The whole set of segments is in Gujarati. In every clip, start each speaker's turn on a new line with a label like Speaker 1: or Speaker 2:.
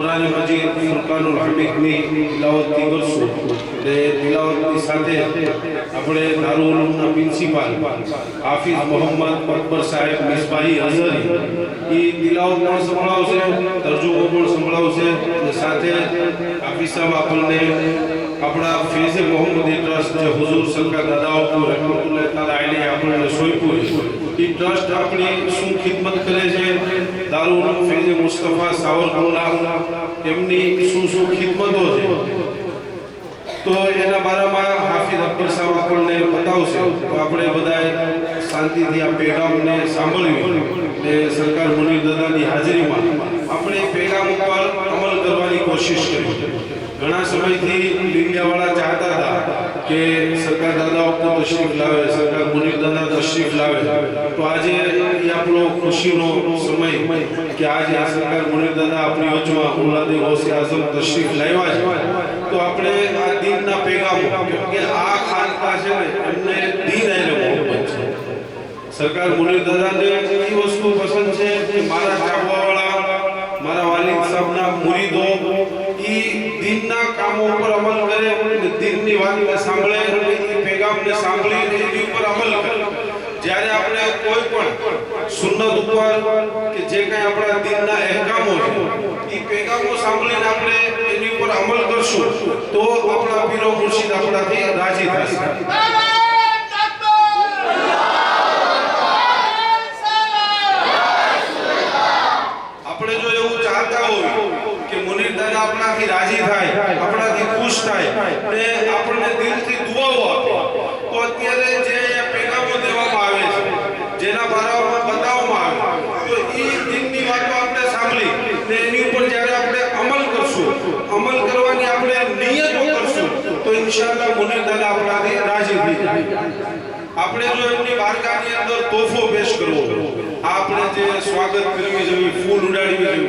Speaker 1: कुरान मजीद फुरकानुल हमीदની તિલાવતની કરશું એટલે તિલાવતની સાથે આપણે દારૂલ ઉલૂમના પ્રિન્સિપાલ હાફિઝ મોહમ્મદ અકબર સાહેબ મિસબાહી અઝહરી એ તિલાવત પણ સંભળાવશે, તર્જુમો પણ સંભળાવશે અને સાથે હાફિઝ સાહેબ આપણને આપણા ફેઝે મોહમ્મદી ટ્રસ્ટ જે હુઝુર સરકાર દાદાઓ રહેમતુલ્લાહ તાલા અલૈહ આપણને સોંપ્યું એ ટ્રસ્ટ આપણી શું ખિદમત કરે છે, દારૂલ ઉલૂમ ફેઝે મુસ્તફા સાવરકુંડલા એમની શું શું ખિદમતો છે તો એના બારામાં હાફિઝ અકબર સાહેબ આપણને બતાવશે. તો આપણે બધાએ શાંતિથી આ પેગામને સાંભળવી અને સરકાર મુનીર દાદાની હાજરીમાં આપણે પેગામ ઉપર અમલ કરવાની કોશિશ કરી. ઘણા સમયથી લીંડિયાવાળા ચાહતા હતા કે સરકાર દાદા ઉપર તશરીફ લાવે, સરકાર મુનીર દાદા તશરીફ લાવે, તો આજે એ આપણો ખુશીનો સમય કે આજે આ સરકાર મુનીર દાદા આપણી વચમાં ઓલાદે ગૌસે આઝમ તશરીફ લાવ્યા છે. તો આપણે આ દીનના પેગામો કે આ ખાનકા છે ને એમને દીન આઈને મોહબ્બત છે. સરકાર મુનીર દાદાને એ વસ્તુ પસંદ છે કે મારા ચાહવાવાળા મારા વાલિદ સાહેબના મુરીદો એ દીનના કામો ઉપર અમલ કરે અને દીનની વાતને સાંભળે અને એ પેગામને સાંભળી એની ઉપર અમલ કરે. જ્યારે આપણે કોઈ પણ સુન્નત ઉપર કે જે કંઈ આપણા દીનના અહેકામો છે એ પેગામો સાંભળીને આપણે એની ઉપર અમલ કરશું તો આપણા પીરો મુર્શિદ આપણાથી રાજી થશે. આપણે જો એવું ચાહતા હોય કે મુનીર દાદા આપણાથી રાજી થાય, આપણાથી ખુશ થાય અને આપણને દિલથી દુઆઓ આપે, તો અત્યારે જે પેગામો દેવામાં આવે છે, જેના બારામાં બતાવવામાં આવે, તો એ દિનની વાતો આપણે સાંભળી ને એની ઉપર જ્યારે આપણે અમલ કરશું, અમલ કરવાની આપણે નિયતો કરશું તો ઇન્શાઅલ્લાહ મુનીર દાદા આપણાથી રાજી થઈ જાય. આપણે જો એમની બારગાહની અંદર તોહફો પેશ કરવો, આપણે જે સ્વાગત કરવી જોઈએ, ફૂલ ઉડાડવી જોઈએ,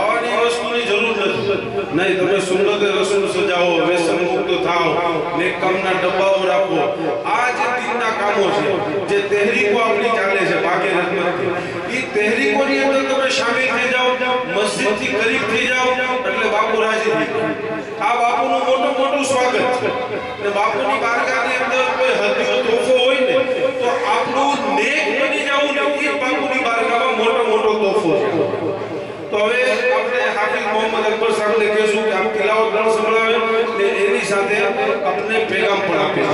Speaker 1: આવાની વસ્તુની જરૂર નથી. નહીં, તમે સુન્નતે રસૂલ સજાવો, વ્યસન મુક્ત થાઓ, નેક કામના ડબ્બાઓ રાખો. આ જે દીનના કામો છે, જે તહેરીકો આપણી ચાલે છે ભાગ્ય રત્નથી, એ તહેરીકોની અંદર તમે શામિલ થઈ જાઓ, મસ્જિદથી કરીબ થઈ જાઓ એટલે બાપુ રાજી થઈ જાય. આ બાપુનું મોટું સ્વાગત છે અને બાપુની બારગાહની અંદર કોઈ હદીઓ તોહફો હોય ને તો આપણું નેક બની જવું ને એ બાપુની બારગાહમાં મોટો તોહફો છે. તો હવે આપણે હાફિઝ મોહમ્મદ અકબર સાહેબને કહેશું કે આપ તિલાવત પણ સંભળાવે ને એની સાથે આપણે પેગામ પણ આપીએ.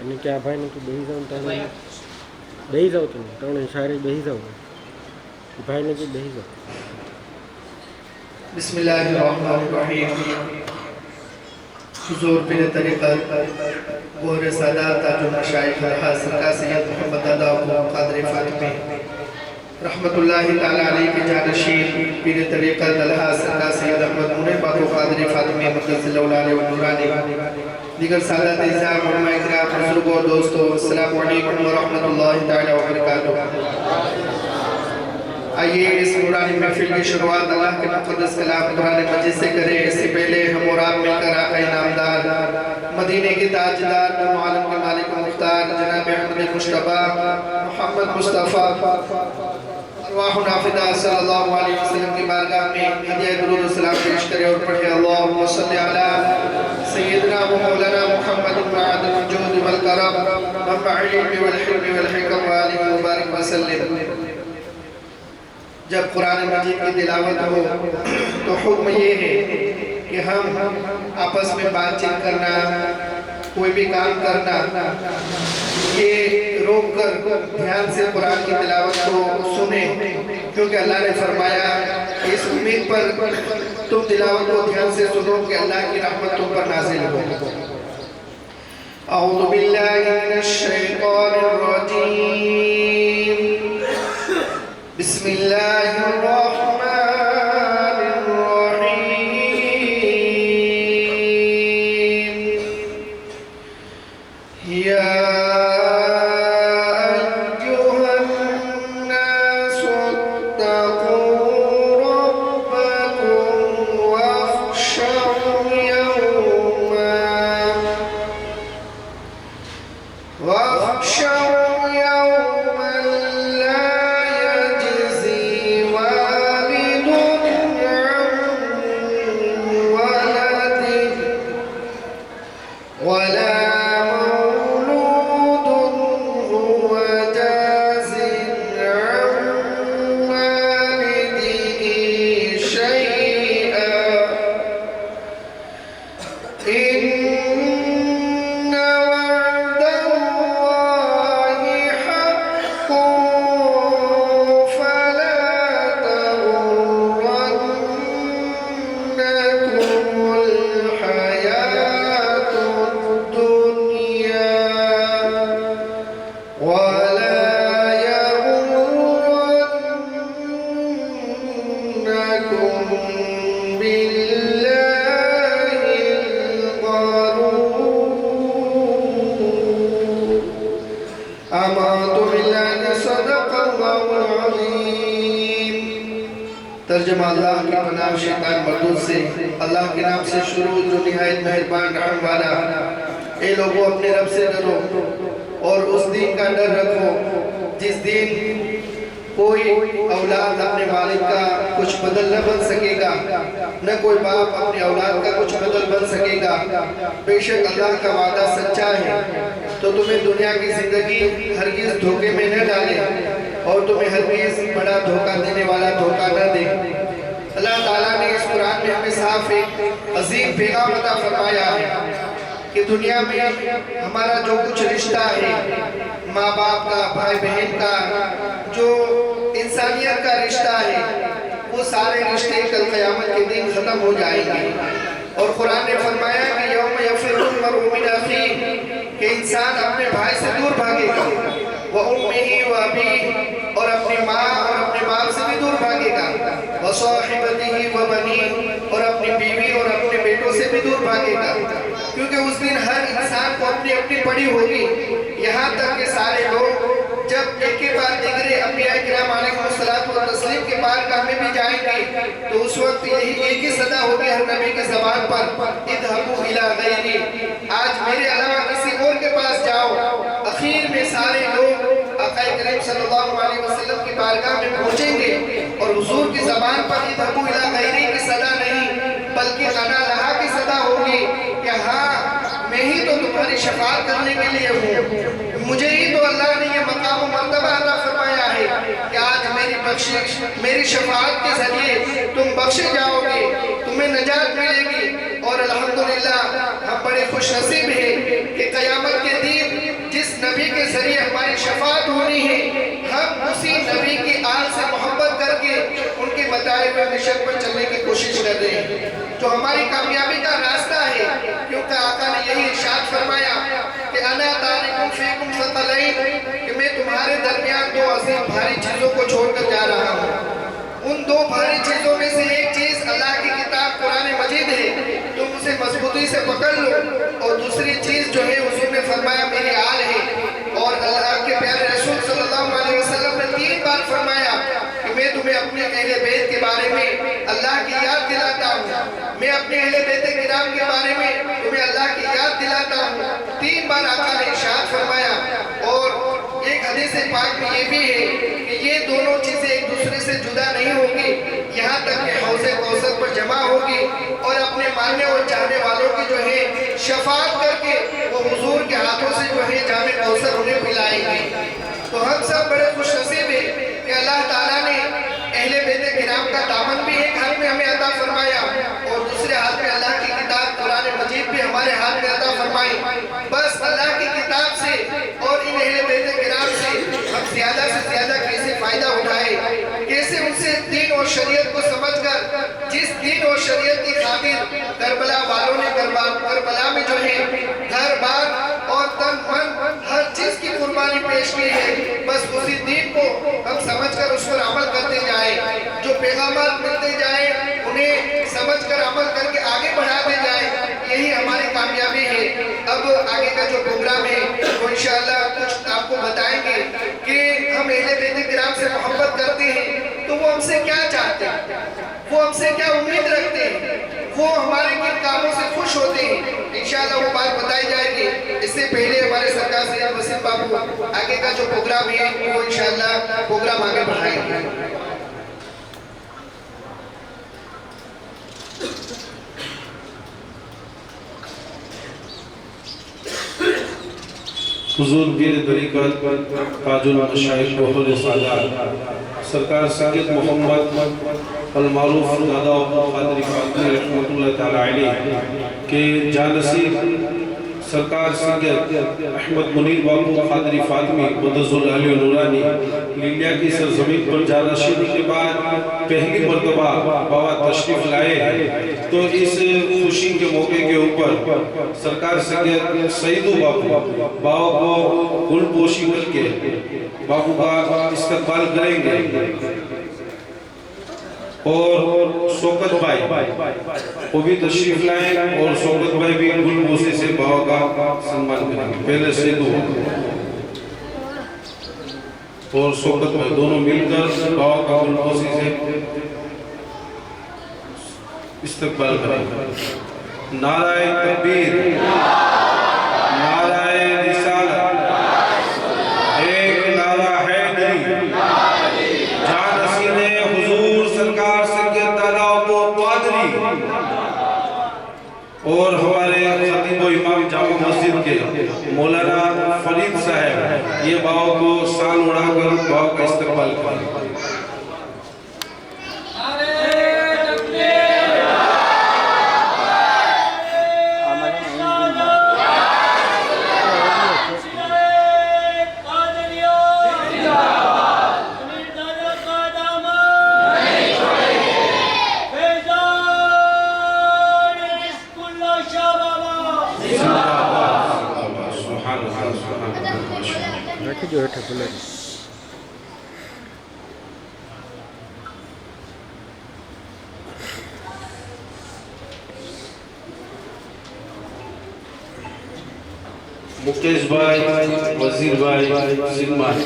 Speaker 2: અને કે આ ભાઈને તું બેસી જાવ તમે બેસી જાવ, તમે ત્રણે સારી બેસી જાવ, ભાઈને કે બેસી જાવ.
Speaker 3: बिस्मिल्लाहिर्रहमानिर्रहीम. हुजूर पीर तरीक़त गोर सादात ताजुल मशाइख सरकार सैयद मोहम्मद दादा कादरी फातिमी रहमतुल्लाहि ताला अलैहि के जानशीन पीर तरीक़त अलहा सरकार सैयद अहमद मुनीर बाबू कादरी फातिमी मुतज़िल्लुल अलैहि व नूरानी दीगर सादात इज़ाम उलमा इकराम बुजुर्गों दोस्तों अस्सलामु अलैकुम व रहमतुल्लाहि ताला व बरकातुहू. आइए इस नूरानी महफिल की शुरुआत अल्लाह के मुक़द्दस कलाम कुरान मजीद से करें. इससे पहले हम और आप मिलकर आका इनामदार मदीने के ताजदार आलम के मालिक मुख्तार जनाब अहमद मुश्तबा मोहम्मद मुस्तफ़ा अरवाह नाफिदा सल्लल्लाहु अलैहि वसल्लम की बारगाह में हदिया दुरूद व सलाम पेश करें और पढ़े अल्लाहुम्मा सल्लि अला सय्यिदना व मौलाना मुहम्मद मअदल वजूद वल करम मअल इल्मी वल हिल्मी वल हिकम व आलिहि व बारिक व सल्लिम. जब कुरान मजीद की तिलावत हो तो हुक्म ये है कि हम आपस में बातचीत करना, कोई भी काम करना, ये रोक कर ध्यान से कुरान की तिलावत को सुने, क्योंकि अल्लाह ने फरमाया इस उम्मीद पर तुम तिलावत को ध्यान से सुनो कि अल्लाह की रहमत तुम पर नाजिल हो. अऊज़ु बिल्लाहि मिनश शैतानिर रजीम. बिस्मिल्लाहिर्रहमानिर्रहीम. या अय्युहन्नासु इत्तक़ू रब्बकुम ترجمہ اللہ کی پناہ شیطان مردود سے۔ اللہ کے نام سے شروع جو نہایت مہربان رحم والا۔ اے لوگوں اپنے رب سے ڈرو اور اس دین کا ڈر رکھو جس دن کوئی اولاد اپنے والد کا کچھ بدل نہ بن سکے گا، نہ کوئی باپ اپنے اولاد کا کچھ بدل بن سکے گا۔ بے شک اللہ کا وعدہ سچا ہے، تو تمہیں دنیا کی زندگی ہرگز دھوکے میں نہ ڈالے اور تمہیں ہرگز بڑا دھوکہ دینے والا دھوکہ نہ دے۔ اللہ تعالیٰ نے اس قرآن میں ہمیں صاف ایک عظیم پیغام عطا فرمایا ہے کہ دنیا میں ہمارا جو کچھ رشتہ ہے، ماں باپ کا، بھائی بہن کا، جو انسانیت کا رشتہ ہے، وہ سارے رشتے کل قیامت کے دن ختم ہو جائیں گے۔ اور قرآن نے فرمایا کہ یوم یفر المرء من اخیہ، کہ انسان اپنے بھائی سے دور بھاگے گا، وَأُمِّهِ وَأَبِيهِ، اور اپنی ماں اور اپنے باپ سے بھی دور بھاگے گا، وَصَاحِبَتِهِ وَبَنِيهِ، اور اپنی بیوی اور اپنے بیٹوں سے بھی دور بھاگے گا، کیونکہ اس دن ہر انسان کو اپنی اپنی پڑی ہوگی۔ یہاں تک کہ سارے لوگ جب ایک کے بعد دیگرے انبیاء کرام علیہ السلام کے بارگاہ میں بھی جائیں گے تو اس وقت یہی ایک ہی صدا ہوگی ہر نبی کے زبان پر، اذهبوا الى غیری، آج میرے علاوہ کسی اور کے پاس جاؤ۔ اخیر میں سارے لوگ آقا کریم صلی اللہ علیہ وسلم کی بارگاہ میں پہنچیں گے اور حضور کی زبان پر اذهبوا الى غیری کی صدا نہیں بلکہ انا لہا کی صدا ہوگی کہ ہاں میں ہی تو تمہاری شفاعت کرنے کے لیے ہوں، مجھے ہی تو اللہ نے یہ مقام و مرتبہ عطا فرمایا ہے کہ آج میری بخشش، میری شفاعت کے ذریعے تم بخشے جاؤ گے، تمہیں نجات ملے گی۔ اور الحمدللہ ہم بڑے خوش نصیب ہیں کہ قیامت کے دن جس نبی کے ذریعے ہماری شفاعت ہونی ہے، ہم اسی نبی کی آل سے محبت کر کے ان کے بتائے ہوئے مشن پر چلنے کی کوشش کر رہے ہیں، جو ہماری کامیابی کا راستہ ہے، کیونکہ آقا نے یہی ارشاد فرمایا کہ انا تارکم فیکم ثقلین، کہ میں تمہارے درمیان دو عظیم بھاری چیزوں کو چھوڑ کر جا رہا ہوں۔ ان دو بھاری چیزوں میں سے ایک چیز اللہ کی کتاب قرآن مجید ہے، تم اسے مضبوطی سے پکڑ لو، اور دوسری چیز جو ہے حضور نے فرمایا میری آل ہے۔ اور اللہ کے پیارے رسول صلی اللہ علیہ وسلم نے 3 بار فرمایا کہ میں تمہیں اپنے اہل بیت کے بارے میں اللہ کی یاد دلاتا ہوں، میں اپنے اہل بیت کرام کے بارے میں تمہیں اللہ کی یاد دلاتا ہوں۔ 3 بار آقا نے ارشاد فرمایا۔ اور ایک حدیث پاک میں یہ بھی ہے کہ یہ دونوں چیزیں ایک دوسرے سے جدا نہیں ہوگی یہاں تک کہ حوض کوثر پر جمع ہوگی اور اپنے ماننے اور چاہنے والوں کی جو ہے شفاعت کر کے وہ حضور کے ہاتھوں سے جو ہے جام کوثر انہیں پلائیں گے۔ تو ہم سب بڑے خوش نصیب ہیں کہ اللہ تعالیٰ نے اہل بیت کرام کا دامن بھی ایک ہاتھ میں ہمیں عطا فرمایا اور دوسرے ہاتھ میں اللہ کی کتاب قرآن مجید بھی ہمارے ہاتھ میں عطا فرمائی۔ بس اللہ کی کتاب سے اور ان اہل بیت کرام سے ہم زیادہ سے زیادہ کیسے فائدہ اٹھائے، کیسے ان سے دین اور شریعت کو سمجھ کر جس دین اور شریعت کی خاطر کربلا والوں نے کربلا میں جو ہے گھر بار اور تن من ہر چیز کی قربانی پیش کی ہے، بس اسی دین کو ہم سمجھ کر اس پر عمل کرتے جائیں، جو پیغامات ملتے جائیں انہیں سمجھ کر عمل کر کے آگے بڑھاتے جائیں، یہی ہماری کامیابی ہے۔ اب آگے کا جو پروگرام ہے وہ انشاءاللہ کچھ آپ کو بتائیں گے کہ ہم اہل بیت کرام سے محبت کرتے ہیں تو وہ ہم سے کیا چاہتے ہیں، وہ ہم سے کیا امید رکھتے ہیں، وہ ہمارے کن کاموں سے خوش ہوتے ہیں، انشاءاللہ وہ بات بتائی جائے گی۔ اس سے پہلے ہمارے سرکار سید وسیم بابو آگے کا جو پروگرام ہے وہ انشاءاللہ پروگرام آگے بڑھائیں گے۔
Speaker 1: حضور پیر طریقت تاج المشائخ بہر سادات سرکار سید محمد المعروف دادا قادری فاطمی رحمۃ اللہ تعالی علیہ کے جانصیب سرکار سید احمد منیر بابو قادری فاطمی قدس العلی نورانی لیلیا کی سرزمین پر جانشینی کے بعد پہلی مرتبہ بابا تشریف لائے ہیں، تو اس خوشی کے موقع کے اوپر سرکار سید سیدو بابو کو گل پوشی کر کے بابو کا استقبال کریں گے اور شوکت بھائی وہ بھی تشریف لائیں اور شوکت بھائی بھی گل بوسے سے بابا کا سنمان کریں گے۔ پہلے سیدو اور شوکت بھائی دونوں مل کر بابا کا گل بوسے سے इस्तकबाल करें। नाराए तकबीर, नाराए रिसालत, एक नारा है नहीं, जानसीने हुजूर सरकार सैयद दादा अबू कादरी और हमारे खतीब व इमाम जामा मस्जिद के मौलाना फरीद साहब, ये बाव को साल उड़ाकर बाव का इस्तकबाल करें।
Speaker 2: રાખી જો હેઠળ ભલે
Speaker 1: मुकेश भाई, वजीर भाई सिंधमान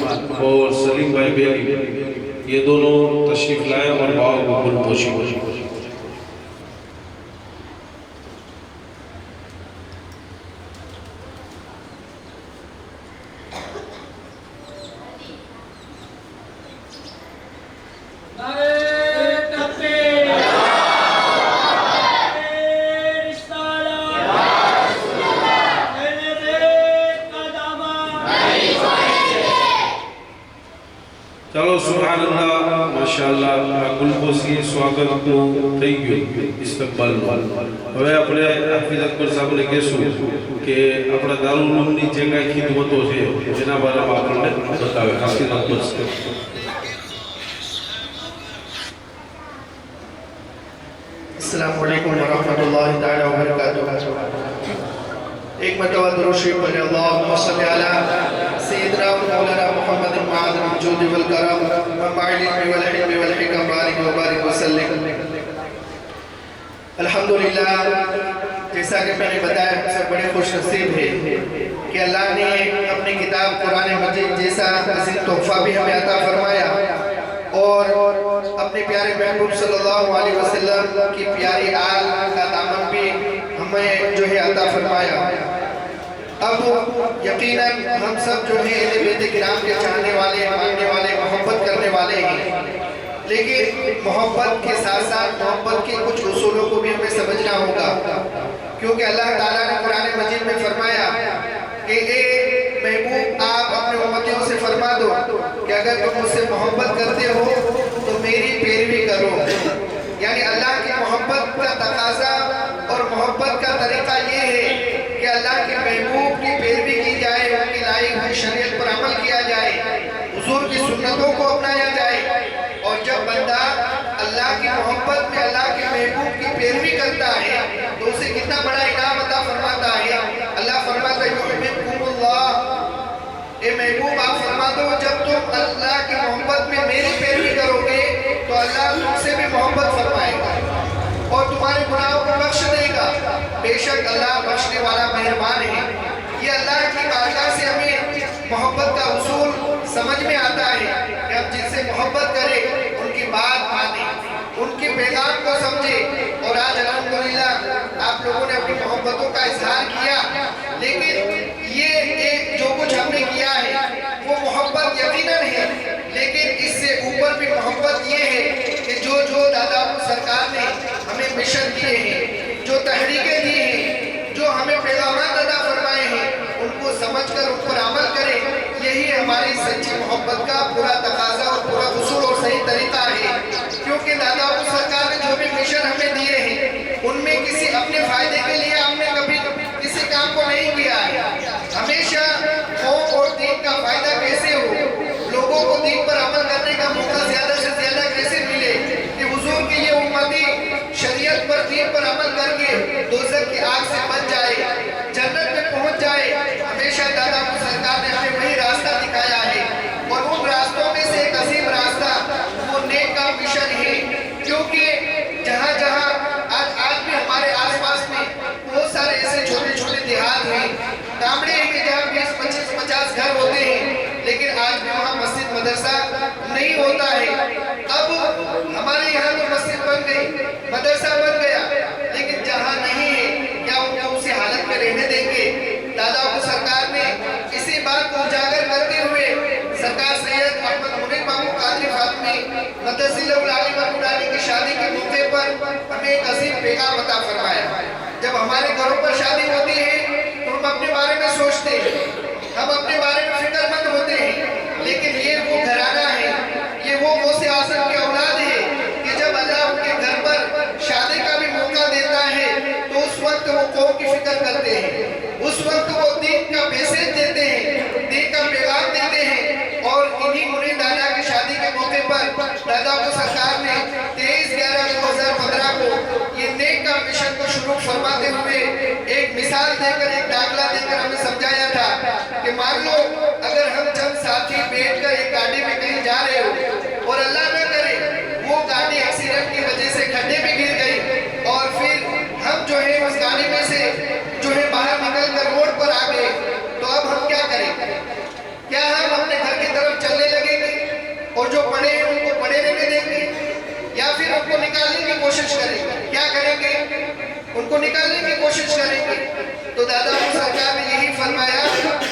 Speaker 1: और सलीम भाई बेली, ये दोनों तशरीफ लाए और बाव को फूल पोशी। चलो सुभान अल्लाह माशाअल्लाह गुलपोशी स्वागत થઈ ગયું ઇસ્તકબાલ હવે આપણે હાફિઝ અકબર સાહેબને કહેશું કે આપણા દારૂલ ઉલૂમની જે કાંઈ ખિદમતો છે એના બારામાં આપણને બતાવે હાફિઝ અકબર સાહેબ।
Speaker 3: अस्सलामु अलैकुम वरहमतुल्लाहि ताला वबरकातुहू। एक मरतबा दुरूद शरीफ पढ़े, अल्लाहुम्मा सल्लि अला सय्यिदना मौलाना मुहम्मद मादन जुद वल करम मबाइल वल हिल्म वल हिकम बारिक व बारिक वसल्लम। अल्हम्दुलिल्लाह, जैसा कि मैंने बताया हम सब बड़े खुश नसीब हैं कि अल्लाह ने अपनी किताब कुरान मजीद जैसा अजीम तोहफा भी हमें अता फरमाया और अपने प्यारे महबूब सल्लल्लाहु अलैहि वसल्लम की प्यारी आल का दामन भी हमें जो है अता फरमाया। अब यकीनन हम सब जो है अहले बैत किराम के चाहने वाले, मानने वाले, मोहब्बत करने वाले हैं, लेकिन मोहब्बत के साथ साथ मोहब्बत के कुछ उसूलों को भी हमें समझना होगा, क्योंकि अल्लाह ताला ने कुरान मजीद में फरमाया कि ए महबूब आप अपने उम्मतियों से फरमा दो कि अगर तुम मुझसे मोहब्बत करते हो तो मेरी पैरवी करो। यानी अल्लाह की मोहब्बत का तकाजा और मोहब्बत का तरीका ये है कि अल्लाह के महबूब की पैरवी की जाए, उनकी लाई हुई शरीयत पर अमल किया जाए, हुजूर की सुन्नतों को अपनाया जाए। और जब बंदा अल्लाह की मोहब्बत में अल्लाह के महबूब की पैरवी करता है तो उसे कितना बड़ा इनाम अता फरमाता है। अल्लाह फरमाता है युहिब्बुकुमुल्लाह, ए महबूब आप फरमा दो जब तुम अल्लाह की मोहब्बत में मेरी पैरवी करोगे तो अल्लाह तुमसे भी मोहब्बत फरमाएगा और तुम्हारे गुनाहों को बख्श देगा। बेशक अल्लाह बख्शने वाला मेहरबान है। ये अल्लाह की बारगाह से हमें मोहब्बत का उसूल समझ में आता है कि हम जिनसे मोहब्बत करें उनकी बात माने, उनके पैगाम को समझे। और आज अल्हम्दुलिल्लाह आप लोगों ने अपनी मोहब्बतों का इजहार किया, लेकिन ये एक जो कुछ हमने किया है वो मोहब्बत यकीनन है, लेकिन इससे ऊपर भी मोहब्बत ये है कि जो जो दादा सरकार ने हमें मिशन दिए हैं, जो तहरीकें दी हैं, जो हमें पैगामात अता फरमाए हैं, उनको समझकर उन पर अमल करें। यही हमारी सच्ची मोहब्बत का पूरा तकाजा और पूरा उसूल और सही तरीका है। क्योंकि दादा सरकार ने जो भी मिशन हमें दिए हैं उनमें किसी अपने फायदे के लिए हमने कभी किसी काम को नहीं किया है। हमेशा कौम और दीन का फायदा कैसे हो, लोगों को दीन पर अमल करने का मौका ज्यादा से ज्यादा कैसे मिले कि हुजूर की ये उम्मती शरीयत पर, दीन पर अमल करके दोज़ख की आग से बच जाए, जन्नत में पहुंच जाए। हमेशा दादा सरकार ने हमें वही रास्ता दिखाया है और उन रास्तों में से एक अजीम रास्ता वो नेक का मिशन है। क्योंकि जहाँ जहाँ आज भी हमारे आसपास में बहुत सारे ऐसे छोटे छोटे देहात हैं, गामड़े हैं कि जहाँ 20, 25, 50 घर होते हैं, लेकिन आज भी वहाँ मस्जिद मदरसा नहीं होता है। अब हमारे यहाँ तो मस्जिद बन गई, मदरसा बन गया, हमारे घरों पर शादी होती है तो हम अपने बारे में सोचते हैं, हम अपने बारे में फिक्रमंद होते हैं, लेकिन ये वो घराना है, ये वो गौसे आज़म की औलाद है कि जब अल्लाह उनके घर पर शादी का भी मौका देता है तो उस वक्त वो कौम की फिक्र करते हैं, उस वक्त वो दीन का मैसेज देते हैं, दीन का पैगाम देते हैं। और इन्हीं मुनीर दादा की शादी के मौके पर दादा को सरकार ने 23/11/2015 को ये नेक का मिशन को शुरू फरमाते हुए एक मिसाल देकर, एक दाखला देकर हमें समझाया था कि मान लो अगर हम चंद साथी बैठकर एक गाड़ी में कहीं जा रहे हो और अल्लाह न करे वो गाड़ी एक्सीडेंट की वजह से खड्डे में गिर गई और फिर हम जो है उस गाड़ी में से जो है बाहर निकल कर रोड पर आ गए, तो अब हम क्या करें? क्या हम अपने घर की तरफ चलने लगेंगे और जो पड़े हैं उनको पड़े रहने देंगे, या फिर उनको निकालने की कोशिश करेंगे? क्या करेंगे? उनको निकालने की कोशिश करेंगे। तो दादा सरकार ने यही फरमाया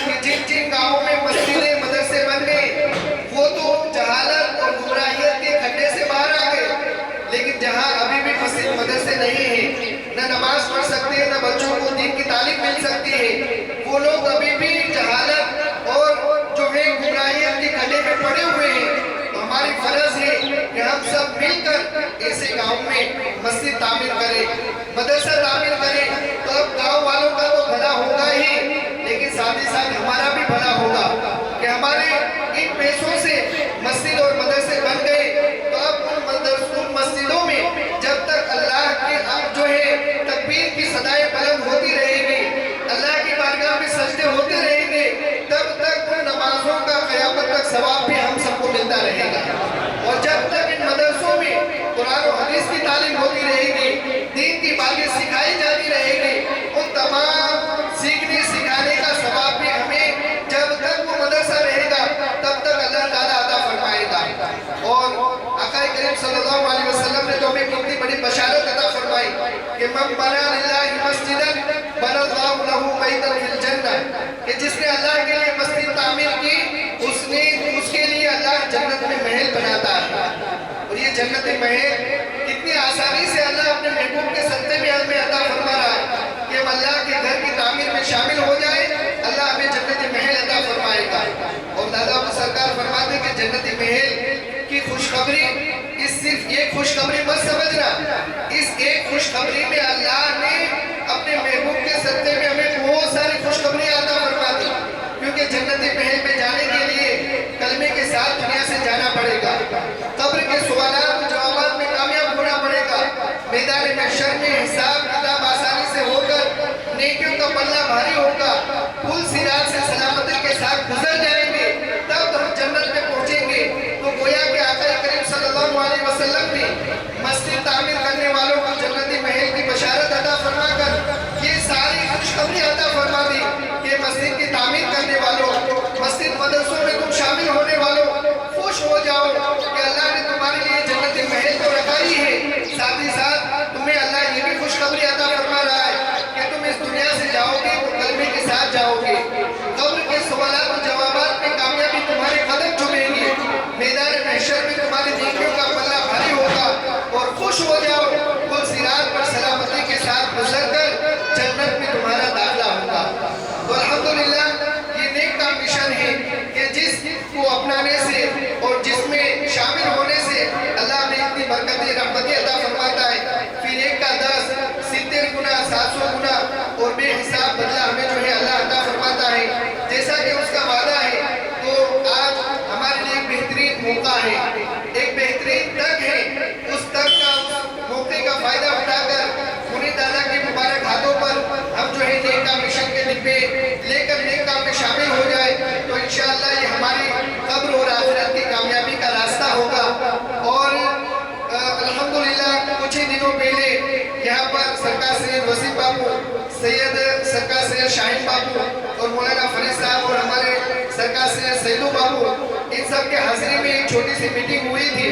Speaker 3: कि जिन जिन गांवों में मस्जिदें मदरसे बन गए वो तो जहालत और गुमराहियत के खड्डे से बाहर आ गए, लेकिन जहां अभी भी मस्जिद मदरसे नहीं है, न नमाज पढ़ सकते हैं, न बच्चों को दीन की तालीम मिल सकती है, वो लोग अभी भी जहालत और जो है गुमराहियत के खड्डे में पड़े हुए हैं। तो हमारी फर्ज है कि हम सब मिलकर ऐसे गांव में मस्जिद तामीर करें, मदरसा तामीर करें, तो अब गांव वालों का तो भला होगा ही, लेकिन साथ ही साथ हमारा भी भला होगा कि हमारे इन पैसों से मस्जिद और मदरसे बन गए, तो अब उन मस्जिदों में जब तक अल्लाह के जो है तकबीर की सदाएं बुलंद होती रहेगी, अल्लाह की बारगाह में सजदे होते रहेंगे, तब तक उन नमाजों का क़यामत तक सवाब भी हम सबको मिलता रहेगा। और जब तक इन मदरसों में कुरान और हदीस की तालीम होती रहेगी, दीन की बातें सिखाई जाती रहेगी, उन तमाम सीखने सिखाने का सवाब भी हमें जब तक वो मदरसा रहेगा तब तक अल्लाह ताला अता फरमाएगा। और आका करीम सल्लल्लाहु अलैहि वसल्लम ने तो हमें कितनी बड़ी बशारत अता फरमाई कि मन बना लिल्लाहि मस्जिदन बनल्लाहु लहू बैतन फिल जन्नह, कि जिसने अल्लाह के लिए मस्जिद तामीर की उसके लिए अल्लाह जन्नत में महल बनाता है। और ये जन्नत महल कितनी आसानी से अल्लाह अपने महबूब के सत्ते में हमें अता फरमा रहा है कि हम अल्लाह के घर की तामीर में शामिल हो जाए, अल्लाह हमें जन्नत महल अता फरमाएगा। और दादा सरकार फरमाते कि जन्नत महल की खुशखबरी इस सिर्फ एक खुशखबरी मत समझना, इस एक खुशखबरी में अल्लाह ने अपने महबूब के सत्ते में हमें बहुत सारी खुशखबरी अता फरमा दी, क्योंकि जन्नती महल में जाने के लिए कलमे के साथ दुनिया से जाना पड़ेगा, कब्र के सवालात जवाबात में कामयाब होना पड़ेगा, मैदान महशर में हिसाब किताब आसानी से होकर नेकियों का पल्ला भारी होगा, पुल सिरात से सलामती के साथ गुजर जाएंगे, तब हम जन्नत में पहुंचेंगे। तो गोया के आका करीम सल्लल्लाहु अलैहि वसल्लम ने मस्जिद तामीर करने वालों को जन्नती महल की बशारत अता फरमाकर ये सारी खुशखबरी अता फरमा दी कि मस्जिद की तामीर करने वालों, मस्जिद मदरसों में तुम शामिल होने वालों, खुश हो जाओ कि अल्लाह ने तुम्हारे लिए जन्नती महल तो रखा ही है, साथ ही साथ तुम्हें अल्लाह ये भी खुशखबरी अता फरमा रहा है कि तुम इस दुनिया से जाओगे तो कलमे के साथ जाओगे, कब्र के सवालात और जवाबात में कामयाबी तुम्हारे कदम चुमेंगे, मैदान महशर में तुम्हारी नेकियों का पल्ला भारी होगा, और खुश हो जाओ वो सिरात पर सलामती के साथ गुजर कर जन्नत में तुम्हारा दाखिला होगा। तो अल्हम्दुलिल्लाह ये नेक का मिशन है कि जिसको अपनाने से और जिसमें शामिल होने से अल्लाह ने इतनी बरकतें रहमतें अता फरमाता है, फिर एक का 10 70 गुना 700 गुना और बेहिसाब बदला हमें जो है अल्लाह अता फरमाता है, जैसा कि उसका वादा है। तो आज हमारे लिए एक बेहतरीन मौका है, एक बेहतरीन तक है, उस तक का उस मौके का फायदा उठाकर मुनीर दादा के मुबारक हाथों पर हम जो है नेक का मिशन के डिब्बे लेकर नेक काम में शामिल हो जाए, तो इंशाअल्लाह ये हमारी कब्र और आखिरत की कामयाबी का रास्ता होगा। और अल्हम्दुलिल्लाह कुछ ही दिनों पहले यहाँ पर सरकार सैयद वसीम बाबू, सैयद सरकार सैयद शाहीन बाबू और मौलाना फरीद साहब और हमारे सरकार सैयद सैदू बाबू, इन सब के हाजिरी में एक छोटी सी मीटिंग हुई थी,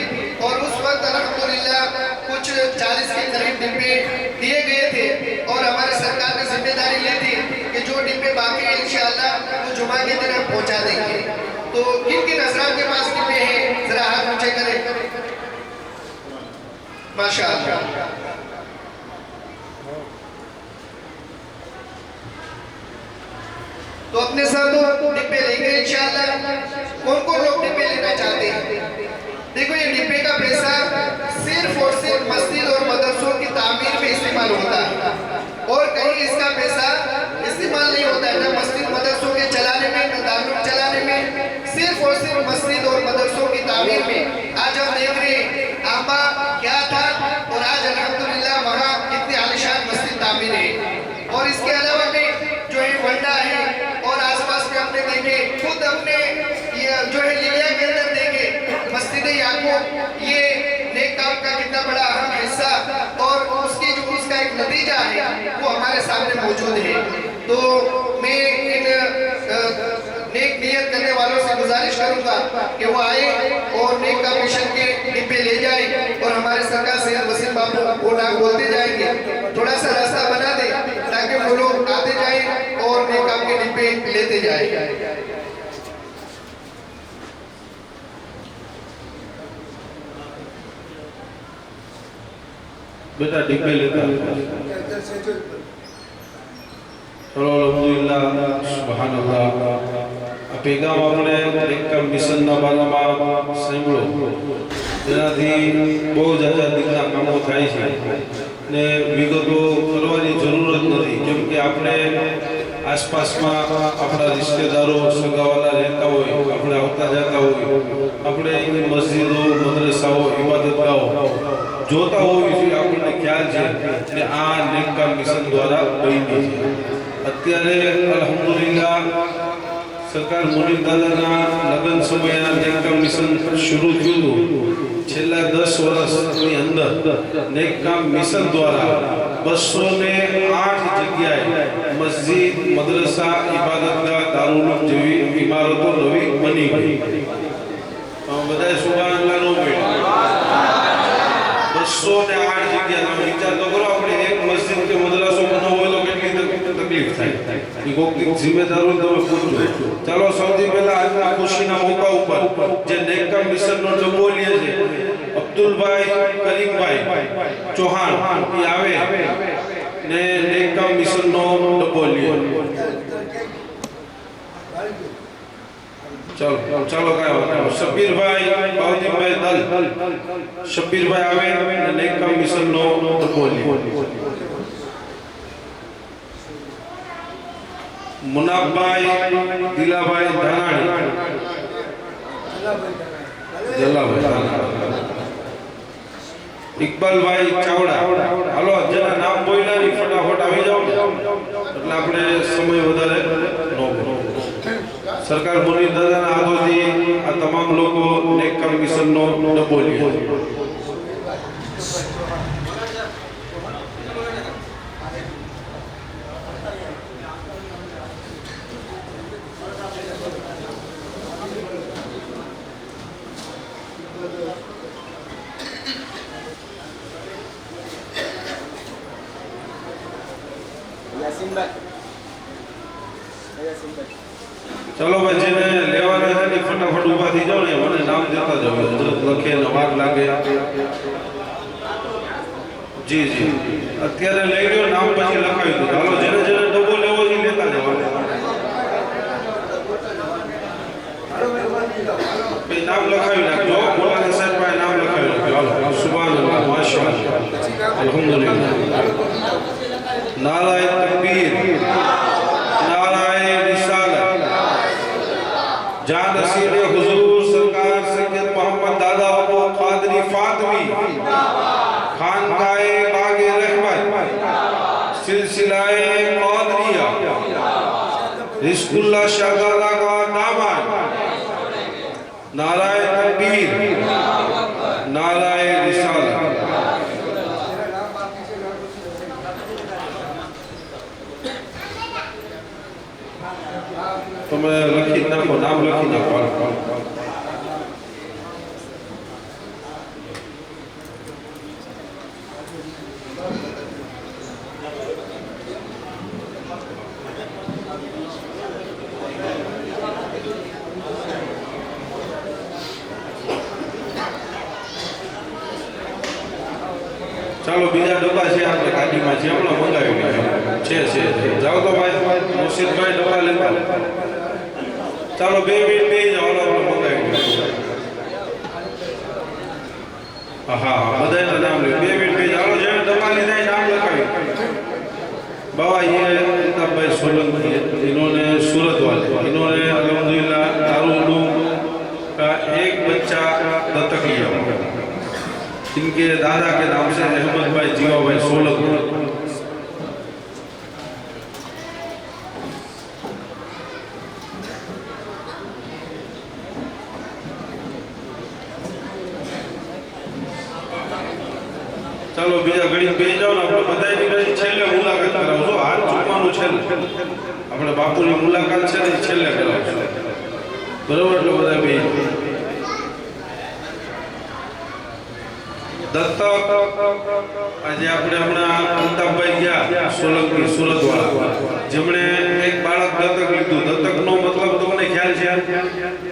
Speaker 3: और उस वक्त अल्हम्दुलिल्लाह कुछ 40 के करीब डिब्बे दिए गए थे, और हमारे सरकार ने जिम्मेदारी ली थी कि जो डिब्बे बाकी हैं इंशाअल्लाह वो जुमा के दिन हम पहुंचा देंगे। तो किन किन हज़रात के पास डिब्बे हैं जरा हाथ ऊंचे करें। माशाअल्लाह तो अपने सब डिब्बे लेंगे इंशाल्लाह। कौन कौन लोग डिब्बे लेना चाहते हैं? देखो ये डिब्बे का पैसा सिर्फ और सिर्फ मस्जिद और मदरसों की तामीर में इस्तेमाल होता है और कहीं इसका पैसा इस्तेमाल नहीं होता है, न मस्जिद मदरसों के चलाने में, न दारुल चलाने में, सिर्फ और सिर्फ मस्जिद और मदरसों की तामीर में। आज हम देख रहे हैं आंबा क्या था और आज अल्हम्दुलिल्लाह वहाँ कितनी आलिशान मस्जिद तामीर है। और इसके अलावा में जो है वंडा है और आसपास में हमने देखे, खुद अपने ये जो है लिलिया के अंदर देखे मस्जिद याकूब, ये नेक काम का कितना बड़ा अहम हिस्सा और उसकी जो उसका एक नतीजा है वो हमारे सामने मौजूद है। तो मैं इन नेक नियत करने वालों से गुजारिश करूंगा कि वो आए और नेक का मिशन के डिब्बे ले जाए और हमारे सरकार सैयद वसीम बाबू वो नाम बोलते जाएंगे, थोड़ा सा रास्ता बना दे ताकि वो लोग आते जाए और नेक काम के डिब्बे लेते जाए।
Speaker 1: बेटा डिब्बे लेता चलो अल्हम्दुलिल्लाह સુબહાનલ્લાહ। આ પેગામ આપણે એક મિશનના બારામાં સાંભળો, જેનાથી બહુ જાજા દીકરા કામો થાય છે ને વિગતો કરવાની જરૂર જ નથી, કેમ કે આપણે આસપાસમાં આપણા રિશ્તેદારો સગાવાલા રહેતા હોય, આપણે આવતા જતા હોય, આપણે મસ્જિદો મદ્રસાઓ ઇબાદતગાહો જોતા હોવી જોઈએ, આપણને ખ્યાલ છે કે આ નેક કામ મિશન દ્વારા બની છે। અત્યારે અલ્હમ્દુલિલ્લાહ સરકાર મુનીર દાદાના લગ્ન સમયના નેક કામ મિશન શરૂ થયું। છેલ્લા 10 વર્ષની અંદર નેક કામ મિશન દ્વારા 208 જગ્યાએ મસ્જિદ મદ્રસા ઇબાદતગાહ દારૂલ જેવી ઇમારતો નવી બની ગઈ। બધાએ સુબહાનલ્લાહ નો બેઠ 208 જગ્યા। તમે વિચાર તો કરો, આપણે એક મસ્જિદ કે મદ્રસો બનાવવો હોય તો કેટલી તકલીફ થાય, એ કોઈક જિમ્મેદારો તમે પૂછજો। ચાલો સૌથી પહેલા આજના ખુશીના મોકા ઉપર જે નેક કામ મિશનનો ડબ્બો લે છે અબ્દુલભાઈ કરીમભાઈ ચૌહાણ, એ આવે ને નેક કામ મિશનનો ડબ્બો લે। चलो चलो काय शब्बीर भाई बाउद्दीन भाई दल शब्बीर भाई आवे नेक काम मिशन नो बोली मुनाफ भाई दिला भाई धानाणी जला भाई इकबाल भाई चावड़ा। हालो जना नाम बोल्या नी फटाफट આવી જાવ એટલે આપણે સમય વધારે નો સરકાર મુનીર દાદાના હાથોથી આ તમામ લોકો નેક કામ મિશનનો ડબ્બો લે। चलो भाई जेने लेवाना है ने फटाफट ऊभा थी जाओ ने મને નામ દેતા જાઓ, હજરત લખે ને વાર લાગે। જી જી અત્યારે લઈ લ્યો, નામ પછી લખાવી દો। હાલો જેને જેને ડબ્બો લેવો છે લેતા જાઓ। ભાઈ નામ લખાવી નાખજો, મોલાના સાહેબ પાસે નામ લખાવી નાખજો। હાલો સુબહાનલ્લાહ માશાઅલ્લાહ અલ્હમ્દુલિલ્લાહ નારાએ તકબીર नाराए रिसालत जानसीर हुजूर सरकार सैयद मोहम्मद दादा अबू कादरी फातमी खानकाए बागे रहमत सिलसिलाए कादरिया रिस्कुल्लाह शाहजादा का दामन। नाराए तकबीर नाराए रिसालत। તમે લખી નાખો, નામ લખી નાખો। ચાલો બીજા ડબ્બા છે આપણે ગાડીમાં છે, હમણાં મંગાવી છે જાઓ તો ભાઈ ખુરશીદભાઈ ડબ્બા લેતા ચાલો 2 મિનિટ બે જાઓ આપણે મંગાવી હા બધાના નામ લે 2 મિનિટ બે જાઓ જેને ડબ્બા લીધા નામ લખાવી बाबा ये अल्ताफ भाई सोलंकी इन्होंने सूरत वाले इन्होंने अल्हम्दुलिल्लाह दारुल का एक बच्चा दत्तक लिया इनके दादा के नाम से अहमद भाई जीवा भाई सोलंकी चलो बीजा घड़ी બે જાવ ને આપણે બધાની ભાઈ છેલ્લે મુલાકાત કરાવજો હાથ ચૂકવાનું છેલ્લે આપણે બાપુની મુલાકાત છે ને છેલ્લે કરાવજો બરોબર એટલે બધા બે દત્તક આજે આપણે હમણાં અલ્તાફભાઈ ગયા સોલંકી સુરતવાળા જેમણે એક બાળક દત્તક લીધું દત્તકનો મતલબ તમને ખ્યાલ છે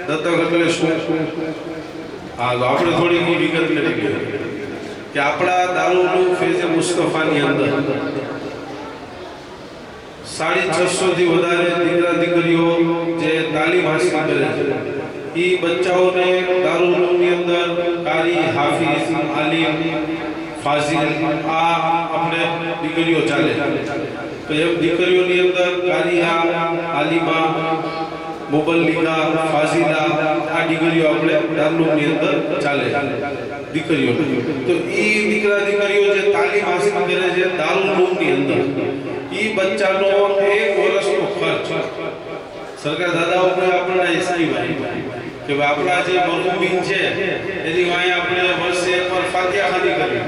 Speaker 1: દત્તક એટલે શું હા તો આપણે થોડી વિગત લઈ कि अपना दारूल फैज़े मुस्तफानी अंदर 650 થી વધારે દીકરા દીકરીઓ જે તાલીમ હાસિલ કરે છે ઈ બચ્ચાઓને દારૂલની અંદર કારી હાફિઝ આલિમ ફાઝિલ આ આપણે દીકરીઓ ચાલે તો એમ દીકરીઓની અંદર કારીયા આલિમા मुबल्लिगा फाजिला आ डिग्रीओ આપણે દારૂલની અંદર ચાલે દીકરીઓ તો ઈ દીકરા દીકરીઓ જે તાલીમ હાસિલ કરે છે દારૂલની અંદર ઈ બચ્ચાનો 1 વર્ષનો ખર્ચ સરકાર દાદાઓ પર આપણને ઈસાઈ ભાઈ કે આપણા જે મરહુમીન છે એની વાય આપણે વર્ષે એકવાર ફાતિહા ખાની કરી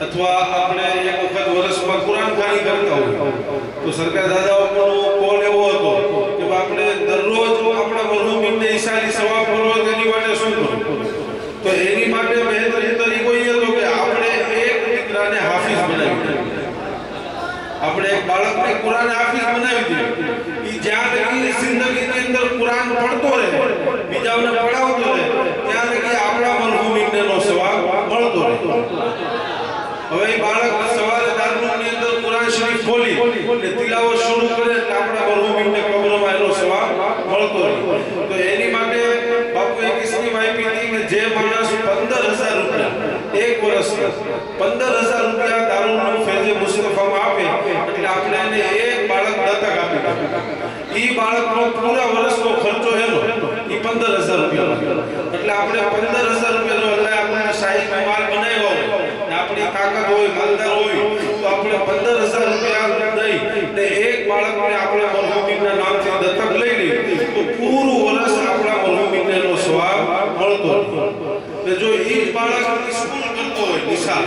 Speaker 1: અથવા આપણે એક વખત વર્ષમાં કુરાન ખાની કરતા હોય તો સરકાર દાદાઓ પર કોલ એવો હતો કે આપણે દરરોજ આપણા મરહુમીનને ઈસાની સવાબ કરો તેની માટે શું કરવું તો એની માટે બહેતર તરીકો એ હતો કે આપણે એક દીકરાને હાફિઝ બનાવી આપણે એક બાળકને કુરાન હાફિઝ બનાવી દીધું ઈ જ્યાં લગી જિંદગીની અંદર કુરાન ભણતો રહે બીજાઓને પઢાવતો રહે ત્યાં લગી આપણા મરહુમીનનો સવાબ મળતો રહે હવે ઈ બાળક સવારે દારૂની અંદર કુરાન શરીફ ખોલી અને તિલાવત શરૂ કરે એટલે આપણા મરહુમીનને કબરમાં એનો સવાબ મળતો રહે તો એની માટે બાપુએ એક સ્કીમ આપી હતી કે જે માણસ 15000 રૂપિયા એક વર્ષ 15000 રૂપિયા દારૂલ ફૈઝે મુસ્તફામાં આપે એટલે આપણે એને એક બાળક દત્તક આપી ઈ બાળકનો પૂરા વર્ષનો ખર્ચો એનો ઈ 15000 રૂપિયા એટલે આપણે 15000 રૂપિયા જો અલ્લાહ આપણને શાહી માલ બનાવ્યો હોય ને આપણી તાકાત હોય માલદાર હોય તો આપણે 15000 રૂપિયા દઈ ને એક બાળકને આપણે મરહુમીનના નામથી દત્તક લઈ લઈએ તો પૂરું વર્ષ આપણા મરહુમીનનો સવાબ મળતો ને જો ઈ બાળક સ્કૂલ કરતો હોય નિશાળ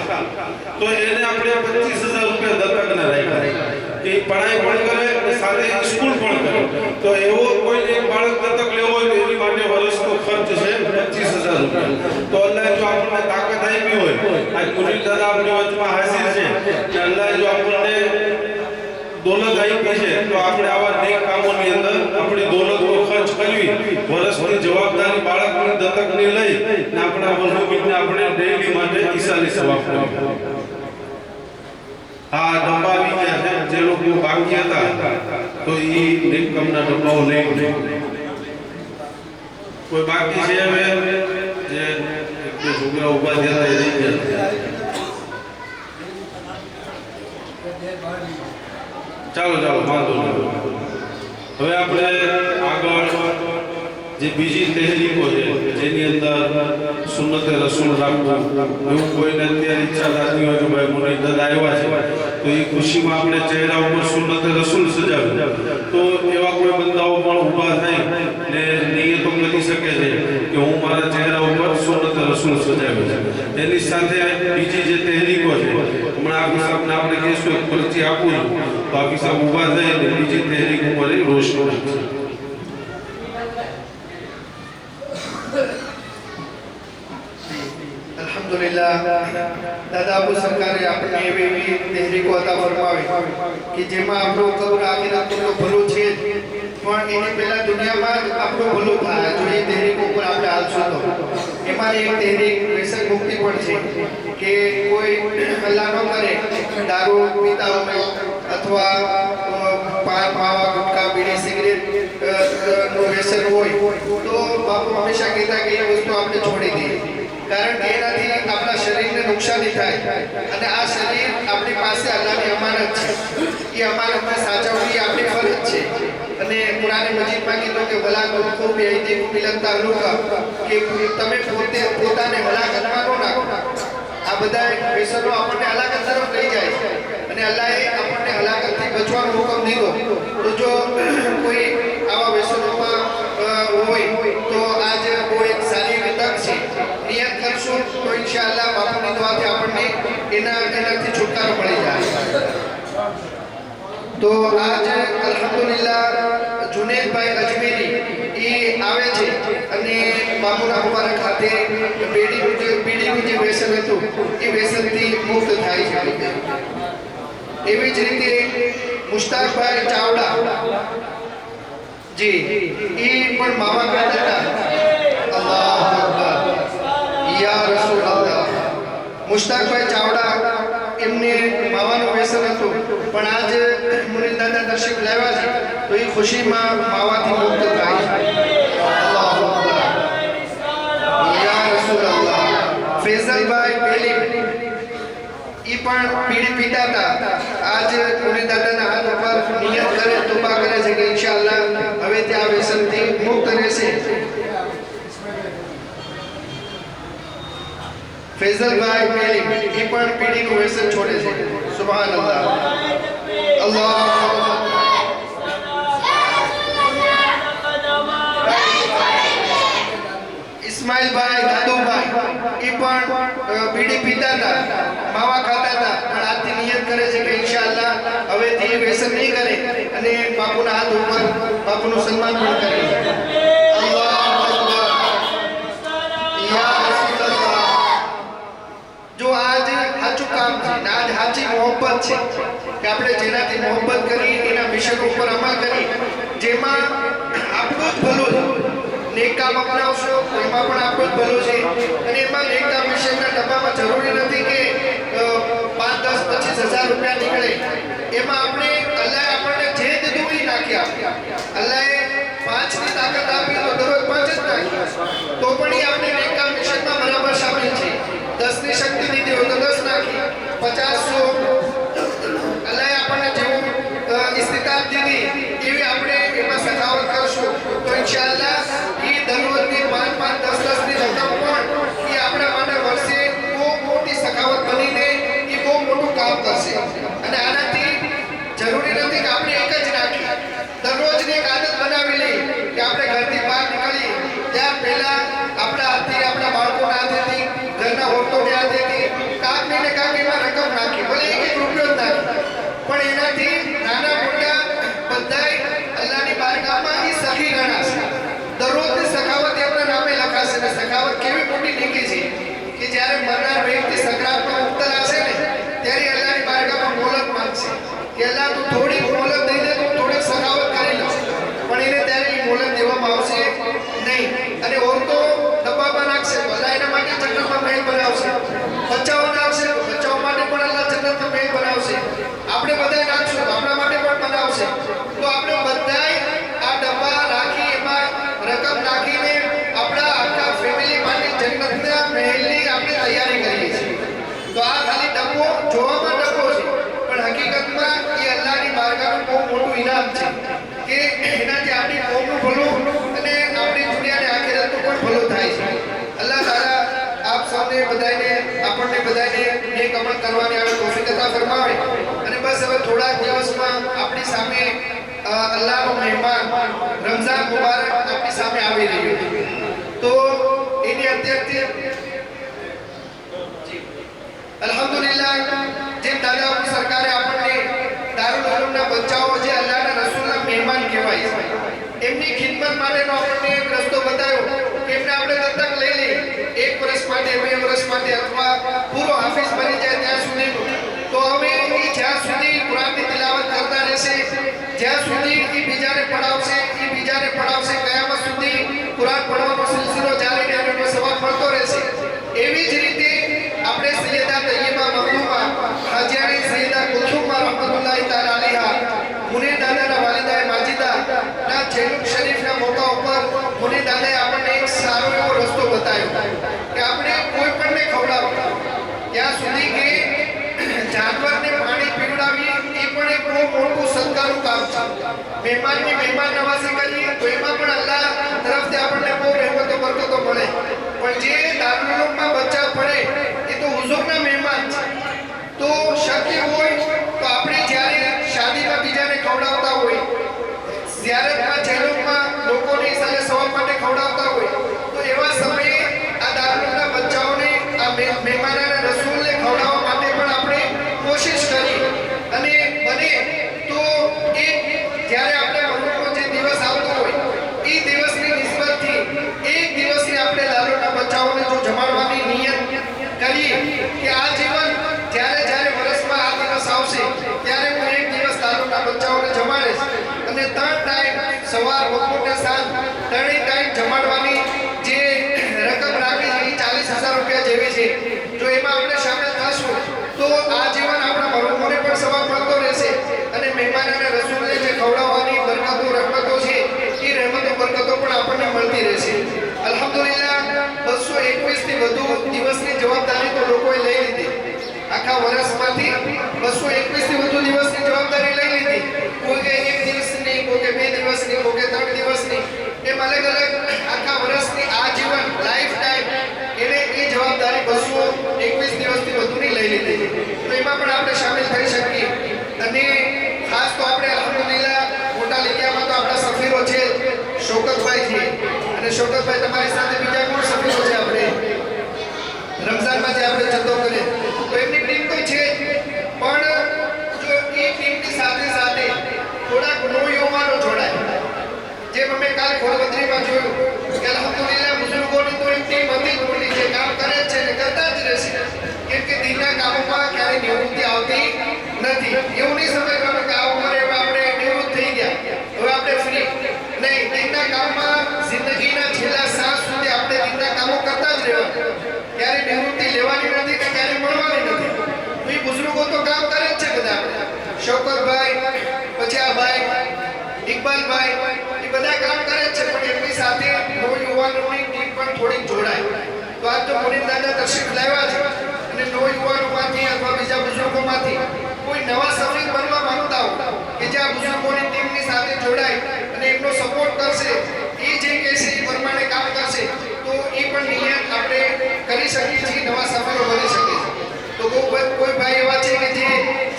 Speaker 1: તો એને આપણે 25000 રૂપિયા દત્તકના રાખ્યા કે પઢાઈ પણ કરે અને સાથે સ્કૂલ પણ કરે તો એવો કોઈ એક બાળક દત્તક લેવો હોય તો એની માટે વર્ષનો ખર્ચ છે 25000 રૂપિયા તો અલ્લાહ જો આપણને તાકાત આપી હોય આ કુલી દાદા આપણી વચમાં હાજર છે કે અલ્લાહ જો આપણને દોલત આપી છે તો આપણે આવા નેક કામોની અંદર આપણી દોલતનો ખર્ચ કરવી વર્ષની જવાબદારી બાળકની દત્તકની લઈ ને આપણા મરહુમીનને આપણે ડેઈલી માટે ઈસાની સવાબ કરવી હા ડબ્બા આવી ગયા છે જે લોકો બાકી હતા તો ઈ નેકમના ડબ્બાઓ લઈ કોઈ બાકી છે હવે જે એક છોકરા ઉભા થયા એ લઈ ગયા ચાલો ચાલો વાંધો નહીં હવે આપણે આગળ જે બીજી તહેરીકો છે જેની અંદર સુન્નતે રસૂલ રાખવું એવું કોઈને અત્યારે ઈચ્છા થતી હોય કે ભાઈ મને દાદા આવ્યા છે તો એ ખુશીમાં આપણે ચહેરા ઉપર સુન્નતે રસૂલ સજાવ્યું તો એવા કોઈ બંદાઓ પણ ઊભા થઈ ને નિયતો કરી શકે છે કે હું મારા ચહેરા ઉપર સુન્નતે રસૂલ સજાવ્યું છે એની સાથે બીજી જે તહેરીકો છે હમણાં આપી સાહેબને આપણે કહીશું એક પરચી આપું તો આપી સાહેબ ઊભા થઈ અને બીજી તહેરીક ઉપર રોશની છે
Speaker 3: અલ્હમ્દુલિલ્લાહ દાદા અબુ સરકારે આપણે એવી તહેરીકો અતા ફરમાવી કે જેમાં આપણો કબર આખિરતનો ભલું છે પણ એની પહેલા દુનિયામાં જ આપણું ભલું થાય જો એ તહેરીકો ઉપર આપણે હાલશું તો એમાં એક તહેરીક વ્યસન મુક્તિ પણ છે કે કોઈ અલ્લાહ ન કરે દારૂ પીતા હોય અથવા પાન માવા ગુટકા હોય તો બાપુ હંમેશા કહેતા કે એ વસ્તુ આપણે છોડી દઈએ, કારણ કે એનાથી આપણા શરીરને નુકસાની થાય અને આ શરીર આપણી પાસે અલ્લાહની અમાનત છે, એ અમાનતને સાચવવી આપણી ફરજ છે. અને કુરાન મજીદમાં કીધું કે વલા તુલ્કુ બિયદિકુમ ઇલા તાલુકા, કે તમે પોતાને હલાકતમાં ન નાખો. આ બધા વ્યસનો આપણને હલાકત તરફ લઈ જાય છે અને અલ્લાહે આપણને હલાકતથી બચવાનો હુકમ દીધો. તો જો કોઈ આવા વ્યસનોમાં હોય તો આજ બહુ એક સારી એવી તક છે. નિયત કરશું તો ઇન્શાઅલ્લાહ બાપુની દુઆથી આપણને એનાથી છુટકારો મળી જાય. તો આજ અલ્હમ્દુલિલ્લાહ જુનેદભાઈ અજમેરી એ આવે છે અને બાપુના મુબારક હાથે બીડીનું જે વ્યસન હતું એ વ્યસનથી મુક્ત થાય છે. એવી જ રીતે મુશ્તાકભાઈ ચાવડા જી એ પણ માવા કરતા હતા. અલ્લાહુ અકબર, યા રસૂલલ્લાહ. મુશ્તાકભાઈ ચાવડા એમને માવાનું વ્યસન હતું, પણ આજ મુનિલ દાદા તશરીફ લાવ્યા છે તો એ ખુશીમાં માવાથી મુક્ત થાય છે. અલ્લાહુ અકબર, યા રસૂલલ્લાહ. ફૈઝલભાઈ પેલી એ પણ પીડી પીતા હતા, આજ મુનિલ દાદાના હાથ ઉપર નિયત કરે તોબા કરે છે કે ઇન્શાઅલ્લાહ હવે તે આ વ્યસનથી મુક્ત રહેશે. ફૈઝલભાઈ પેલી એ પણ પીડીનું વ્યસન છોડે છે. સુબહાનલ્લાહ, અલ્લાહ. ઇસ્માઇલભાઈ દાદુભાઈ એ પણ બીડી પીતા હતા, માવા ખાતા હતા, પણ આજથી નિયત કરે છે કે ઇન્શાઅલ્લાહ હવેથી વ્યસન નહીં કરે અને બાપુના હાથ ઉપર બાપુનું સન્માન પણ કરે. અલ્લાહુ અકબર, યા રસૂલલ્લાહ. જો આજ સાચું કામ છે ને આજ સાચી મોહબ્બત છે કે આપણે જેનાથી મોહબ્બત કરી એના મિશન ઉપર અમલ કરી, જેમાં આપણું જ ભલું છે. નેક કામ અપનાવશો એમાં પણ આપણું જ ભલું છે અને એમાં નેક કામ મિશનના ડબ્બામાં જરૂરી નથી કે 5, 10, 25,000 રૂપિયા નીકળે. એમાં આપણે અલ્લાહે આપણને જે દીધું એ નાખ્યા. અલ્લાહે 5ની તાકાત આપી તો દરરોજ 5 જ નાખી, તો પણ એ આપણે નેક કામ મિશનમાં બરાબર શામિલ છે. 10ની શક્તિ દીધી હોય તો 10 નાખી, 50, 100 અલ્લાહે આપણને જેવું ઇસ્તિતાબ દીધી એવી આપણે એમાં સખાવત કરશું તો ઇન્શાઅલ્લાહ એ દરરોજની 5, 10, 10ની રકમ પણ એ આપણા માટે વર્ષે બહુ મોટી સખાવત બનીને એ બહુ મોટું કામ કરશે. અને આનાથી જરૂરી નથી કે આપણે એક જ નાખીએ, દરરોજની એક આદત બનાવી લઈએ કે આપણે ઘરથી બહાર નીકળીએ ત્યાર પહેલા આપણા હાથથી આપણા બાળકોના હાથેથી ઘરના ઓરતોની હાથેથી કાંક ને કાંક એમાં રકમ નાખી, ભલે 1 રૂપિયો જ નાખી, પણ એનાથી નાના મોટા બધાય અલ્લાહની બારગાહમાં એ સખી ગણાશે. દરરોજની સખાવત એમના નામે લખાશે ને સખાવત કેવી મોટી નીકી છે કે જ્યારે મરનાર વ્યક્તિ સકરાતમાં મુબતલા હશે ને ત્યારે અલ્લાહની બારગાહમાં મોહલત માંગશે કે અલ્લાહ તું થોડી મોહલત દઈ દે, તું થોડીક સખાવત કરી લો, પણ એને ત્યારે એ મોહલત દેવામાં આવશે નહીં. અને ઓરતો દબાવમાં નાખશે તો અલ્લાહ એના માટે જન્નતમાં મહેલ બનાવશે, બચ્ચાઓ નાખશે તો બચ્ચાઓ માટે પણ અલ્લાહ જન્નતમાં મહેલ બનાવશે, આપણે બધા નાખશું તો આપણા માટે પણ બનાવશે. તો આપણે બધાય આ ડબ્બા રાખી એમાં રકમ નાખીને આપણા આખા ફેમિલી માટે જન્નતના મહેલની આપણે તૈયારી કરીએ છીએ. તો આ ખાલી ડબ્બો જોવામાં ડબ્બો છે, પણ હકીકતમાં એ અલ્લાહની બારગાહનું બહુ મોટું ઇનામ છે કે એનાથી આપણી કોમનું ભલું અને આપણી દુનિયાને આખિરતનું પણ ભલું થાય છે. અલ્લાહ તાલા આપ સૌને બધાને આપણને બધાને નેક અમલ કરવાની આવે તૌફીક અતા ફરમાવે. અને બસ હવે થોડાક દિવસમાં આપણી સામે અલ્લાહનો મહેમાન રમઝાન મુબારક આપણી સામે આવી રહ્યો છે. તો એની અત્યારથી અલ્હમ્દુલિલ્લાહ જેમ દાદા સરકારે આપણને દારૂલ ઉલૂમના બચ્ચાઓ જે અલ્લાહના રસૂલના મહેમાન કહેવાય છે એમની ખિદમત માટેનો આપણને એક રસ્તો બતાવ્યો કે એમને આપણે દત્તક લઈ લઈએ 1 વર્ષ માટે, 2 વર્ષ માટે અથવા પૂરો હાફિઝ બની જાય ત્યાં સુધીનું. તો હવે એ જ્યાં સુધી કુરાનની તિલાવત કરતા રહેશે, જ્યાં સુધી એ બીજાને પઢાવશે કયામત સુધી કુરાન પઢવાનો સિલસિલો જારી રહે અને સવાબ મળતો રહેશે. એવી જ રીતે આપણે સૈયદા તૈયબા મખદૂમા હાજીયાણી સૈયદા કુલસુમા રહમતુલ્લાહી તઆલા અલૈહા મુનિર દાદાના વાલિદાએ માજીદા ના જેનુબ શરીફના મોકા ઉપર સદકારનું કામ છે. મહેમાનની મહેમાન નવાઝી કરીએ તો એમાં પણ અલ્લાહ તરફથી આપણને બહુ રહેમતો બરકતો મળે. પણ જે દારૂલ ઉલૂમમાં બચ્ચા પડે એ તો હુઝુરના મહેમાન છે. તો શક્ય હોય તો આપણે જ્યારે શાદીમાં બીજાને ખવડાવતા હોય, ઝિયારતમાં જેલોમાં લોકોની સાથે સવાબ માટે ખવડાવતા હોય, તો એવા સમયે આ દારૂલના બચ્ચાઓને આ મહેમાનના રસૂલને ખવડાવવા માટે પણ આપણે કોશિશ કરીએ. અને બને તો એ જ્યારે આપણે મરણનો જે દિવસ આવતો હોય એ દિવસની નિસ્બતથી એક દિવસની આપણે દારૂલના બચ્ચાઓને જો જમાડવાની નિયત કરીએ કે આ જીવન જ્યારે જ્યારે વર્ષમાં આ દિવસ આવશે ત્યારે હું એક દિવસ દારૂલના બચ્ચાઓને જમાડીશ અને 3 ટાઈમ સવાર બપોર ને સાંજ 3 ટાઈમ જમાડવાની જે રકમ રાખી છે એ 40,000 રૂપિયા જેવી છે. જો એમાં આપણે શામેલ થશું તો આ જીવન આપણા મરણોને પણ સવાબ મળતો રહેશે અને મહેમાનોને રસૂલને જે ખવડાવવાની બરકતો રહમતો છે એ રહેમતો બરકતો પણ આપણને મળતી રહેશે. અલ્હમ્દુલિલ્લાહ 221 થી વધુ દિવસની જવાબદારી તો લોકોએ લઈ લીધી. આખા વર્ષમાંથી 221 થી વધુ દિવસની જવાબદારી લઈ લીધી. કોઈ કે 1 દિવસની, કોઈ કે 2 દિવસની, કોઈ કે 3 દિવસની, એમ અલગ અલગ આખા વર્ષની આજીવન લાઈફ ટાઈમ એને એ જવાબદારી 221 દિવસથી વધુની લઈ લીધી. તો એમાં પણ આપણે શામેલ થઈ શકીએ. અને ખાસ તો આપણે અલ્હમ્દુલિલ્લાહ મોટા લીગિયામાં તો આપણા સફીરો છે શૌકતભાઈ છે. અને શૌકતભાઈ તમારી સાથે બીજા કોણ સફીરો છે? આપણે રમઝાનમાં જે આપણે જતો કરીએ તો એમની ટીમ તો છે પણ જો એ ટીમની સાથે સાથે થોડાક નવયુવાનો જોડાય. જેમ અમે કાલ ખોડબદરીમાં જોયું કે અલ્હમ્દુલિલ્લાહ બુઝુર્ગોની તો એક ટીમ હતી મોટી જે કામ કરે છે અને કરતા જ રહેશે. કેમ કે દીનના કામોમાં ક્યારેય નિવૃત્તિ આવતી નથી. એવું નહીં સમજવાનું કે આ ઉંમરે આપણે નિવૃત્ત થઈ ગયા હવે આપણે ફ્રી નહીં. દીનના કામમાં જિંદગીના છેલ્લા શ્વાસ સુધી આપણે દીનના કામો કરતા જ રહેવાનું. ક્યારે નિવૃત્તિ લેવાની નથી કે ક્યારે મળવાની નથી. તો એ બુઝુર્ગો તો કામ કરે જ છે બધા. શૌકતભાઈ, પછી આ ભાઈ ઇકબાલભાઈ, એ બધા કામ કરે જ છે પણ એમની સાથે નવયુવાનોની ટીમ પણ થોડીક જોડાય. તો આજ તો મુનીર દાદા તશરીફ લાવ્યા છે અને નવયુવાનોમાંથી અથવા બીજા બુઝુર્ગોમાંથી કોઈ નવા સફીર બનવા માંગતા હોય કે જે આ બુઝુર્ગોની ટીમની સાથે જોડાય અને એમનો સપોર્ટ કરશે, એ જે કહેશે એ પ્રમાણે કામ કરશે તો એ પણ નિયત આપણે કરી શકીએ છીએ, નવા સફીરો બની શકીએ છીએ. તો કોઈ ભાઈ એવા છે કે જે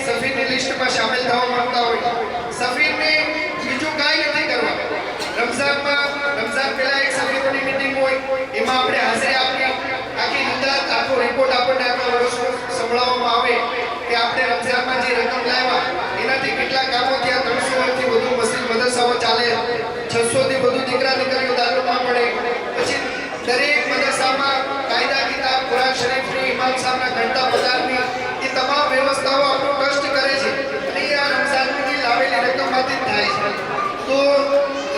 Speaker 3: સફીરની લિસ્ટમાં શામેલ થવા માંગતા હોય, સફીરને બીજું કાંઈ નથી કરવા. રમઝાન પહેલા એક સફીરોની મીટિંગ હોય એમાં આપણે હાજરી આપી આખી મુદ્દત આખો રિપોર્ટ આપણને આખા વર્ષનો સંભળાવવામાં આવે કે આપણે રમઝાનમાં જે રકમ લાવ્યા એનાથી કેટલા કામો થયા. 300 થી વધુ મસ્જિદ મદરસાઓ ચાલે, 600 થી વધુ દીકરા દીકરીઓ દારૂમાં પડે. પછી દરેક મદરસામાં કાયદા કિતાબ, કુરાન શરીફની, ઇમામ સાહેબના ઘંટા પગારની એ તમામ વ્યવસ્થાઓ આપણો ટ્રસ્ટ કરે છે અને એ આ રમઝાનની લાવેલી રકમમાંથી જ થાય છે. તો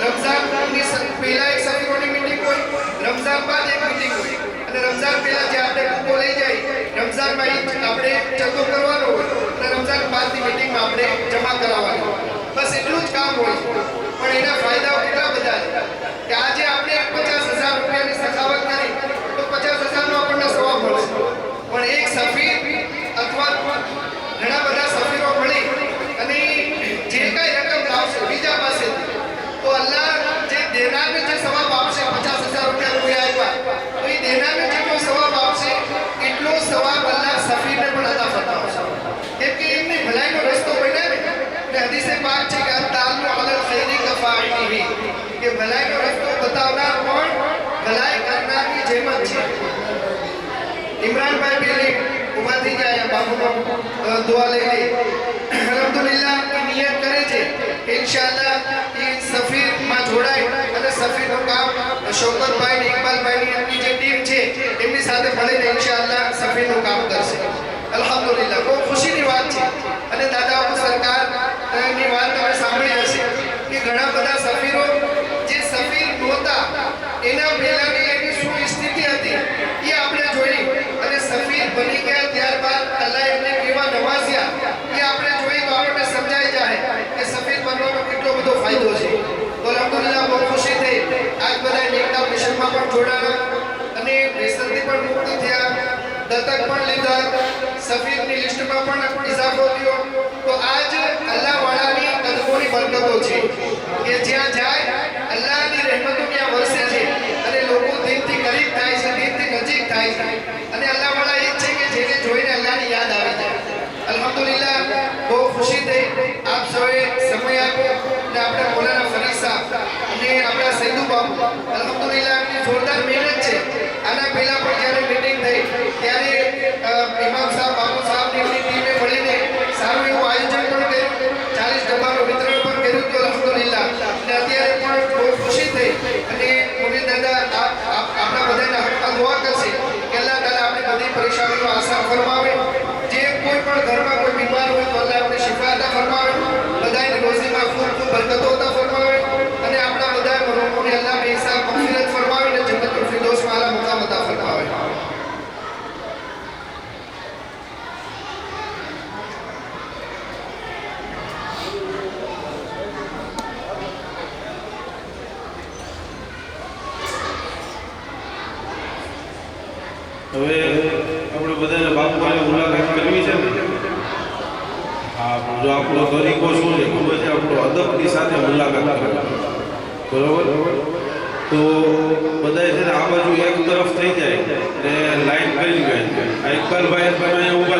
Speaker 3: રમઝાનની પહેલા એક સફીરોની મીટિંગ હોય, રમઝાન બાદ એક મીટિંગ હોય અને રમઝાન પહેલા જે આપણે કૂપો લઈ જાય રમઝાનમાં આપણે જતો કરવાનો હોય અને રમઝાન બાદની મીટિંગમાં આપણે જમા કરાવવાનો. બસ એટલું જ કામ હોય. પણ એના ફાયદાઓ કેટલા બધા છે કે આજે આપણે 50,000 રૂપિયાની સખાવત કરી તો 50,000 નો આપણને સવાબ મળશે. પણ એક સફીર અથવા ઘણા બધા સફીરો મળી અને જે કઈ રકમ લાવશે બીજા પાસે તો અલ્લાહ જે દેનારને જે સવાબ આપશે 50,000 રૂપિયા કોઈ આપ્યા તો એ દેનારને જેટલો સવાબ આપશે એટલો સવાબ અલ્લાહ સફીરને પણ અદા ફરમાવશે. કેમ કે એમની ભલાઈનો રસ્તો બનાવે ને હદીસે પાક છે કે અતાલુ અલલ ખૈરી કફાઈહી કે ભલાઈનો રસ્તો બતાવનાર પણ ભલાઈ કરનારની જેમ જ છે. ઇમરાનભાઈ બેલી ઉભા થઈ જાય બાપુનો દુઆ લઈ લે. અલ્હમ્દુલિલ્લાહ એ નિયત કરે છે કે ઇન્શાઅલ્લાહ એ સફીરમાં જોડાય અને સફીરનું કામ શૌકતભાઈ ને ઇકબાલભાઈની એમની જે ટીમ છે એમની સાથે મળીને ઇન્શાઅલ્લાહ સફીરનું કામ કરશે. અલ્હમ્દુલિલ્લાહ બહુ ખુશીની વાત છે. અને દાદા બાપુ સરકારની વાત તમે સાંભળી હશે કે ઘણા બધા સફીરો જે સફીર નહોતા એના પહેલાની એની શું સ્થિતિ હતી એ આપણે જોઈ અને સફીર બની ગયા ત્યારબાદ અલ્લાહ એમને કેવા નવાઝ્યા એ આપણે જોઈ તો આપણને સમજાઈ જાય કે સફીર બનવાનો કેટલો બધો ફાયદો છે. તો અલ્હમ્દુલિલ્લાહ બહુ ખુશી થઈ. આજ બધા નેકના મિશનમાં પણ જોડાણા અને વ્યસનથી પણ મુક્ત થયા, દત્તક પણ લીધા, સફીરની લિસ્ટમાં પણ ઇજાફો થયો. તો આજ અલ્લાહ વાળાની કદમો છે કે જ્યાં જાય અલ્લાહની રહેમતો ત્યાં વરસે છે અને લોકો દિલથી કરીબ થાય છે, દિલથી નજીક થાય છે અને અલ્લાહ વાળા એ જ છે કે જેને જોઈને અલ્લાહની યાદ આવી જાય. અલ્હમ્દુલિલ્લાહ, બહુ ખુશી થઈ આપ સૌએ સમય આપ્યો અને આપણા મૌલાના ફરીદ સાહેબ અને આપણા સૈદુ બાબુ, અલ્હમ્દુલિલ્લાહ એમની જોરદાર મહેનત છે. આના પહેલા પણ જ્યારે મીટિંગ થઈ ત્યારે ઇમામ સાહેબ, બાબુ સાહેબની એમની ટીમે મળીને સારું એવું આયોજન પણ કર્યું, 40 ડબ્બાનું વિતરણ પણ કર્યું હતું અલ્હમ્દુલિલ્લાહ. અને અત્યારે પણ બહુ ખુશી થઈ અને મુનિર દાદા આપણા બધાના હકમાં દુઆ કરશે કે અલ્લાહ તાલા આપણી બધી પરેશાનીઓ આસાન ફરમાવે. જે કોઈ પણ ઘરમાં કોઈ બીમાર હોય તો અલ્લાહ આપણે શિફા અતા ફરમાવે, બધાની રોજીમાં ખૂબ ખૂબ બરકતો અતા ફરમાવે અને આપણા બધા મરહૂમોને અલ્લાહ બેહિસાબ મગફિરત ફરમાવે અને જન્નતુલ ફિરદૌસમાં આલા મુકામ અતા ફરમાવે.
Speaker 1: હવે આપણે બધાને બાપુને મુલાકાત કરવી છે ને. હા, જો આપણો તરીકો શું છે ખબર છે, આપણો અદબની સાથે મુલાકાત કરવી, બરોબર? તો બધા છે ને આ બાજુ એક તરફ થઈ જાય ને લાઈન કરી જાય. ઇકબાલભાઈ તમે ઊભા